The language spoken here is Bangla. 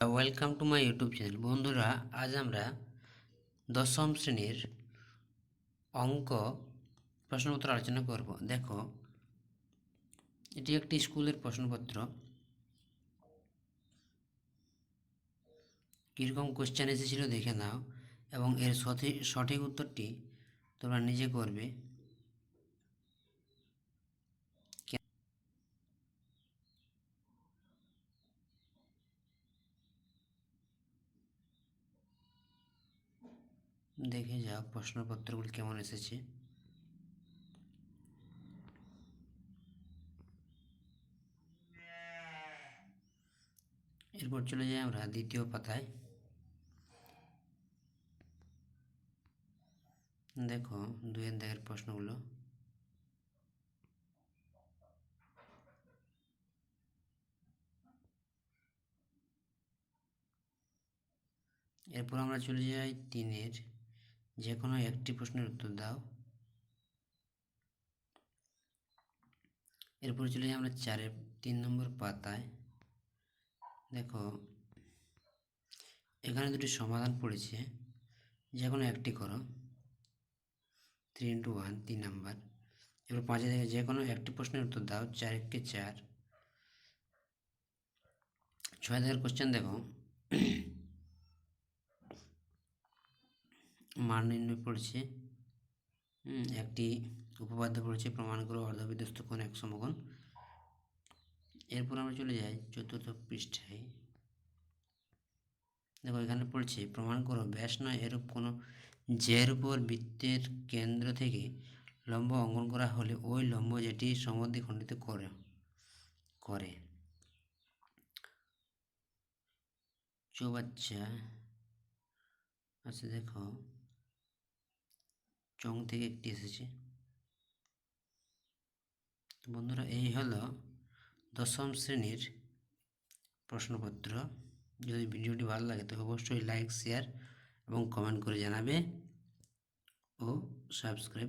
Welcome to my YouTube channel. বন্ধুরা, আজ আমরা দশম শ্রেণীর অঙ্ক প্রশ্নপত্র আলোচনা করব। দেখো, এটি একটি স্কুলের প্রশ্নপত্র। কীরকম কোশ্চেন এসেছিল দেখে নাও, এবং এর সঠিক উত্তরটি তোমরা নিজে করবে। দেখে যাও প্রশ্নপত্রগুলি কেমন এসেছে। এরপর চলে যাই আমরা দ্বিতীয় পাতায়। দেখো 2-এর দাগের প্রশ্নগুলো। এরপর আমরা চলে যাই 3-এর, যে কোনো একটি প্রশ্নের উত্তর দাও। এরপর চলে যাই আমরা 4-এর 3 নম্বর পাতায়। দেখো, এখানে দুটি সমাধান পড়েছে, যে কোনো একটি করো। 3 × 1 3 নাম্বার। এবার 5 থেকে যে কোনো একটি প্রশ্নের উত্তর দাও। 4 × 1 = 4। 6 দাগের কোশ্চেন দেখো, মান নির্ণয় পড়েছে। একটি উপপাদ্য পড়েছে, প্রমাণ করো অর্ধবৃত্তস্থ কোণ এক সমকোণ। এরপর আমরা চলে যাই 4র্থ পৃষ্ঠায়। দেখো, এখানে পড়ছে প্রমাণ করো ব্যাস নয় এরূপ কোনো যের উপর বৃত্তের কেন্দ্র থেকে লম্ব অঙ্কন করা হলে ওই লম্ব যেটি সমদ্বিখণ্ডিত করে। চৌবাচ্চা আচ্ছা, দেখো চং থেকে একটি এসেছে। তো বন্ধুরা, এই হলো দশম শ্রেণীর প্রশ্নপত্র। যদি ভিডিওটি ভালো লাগে তো অবশ্যই লাইক, শেয়ার এবং কমেন্ট করে জানাবে ও সাবস্ক্রাইব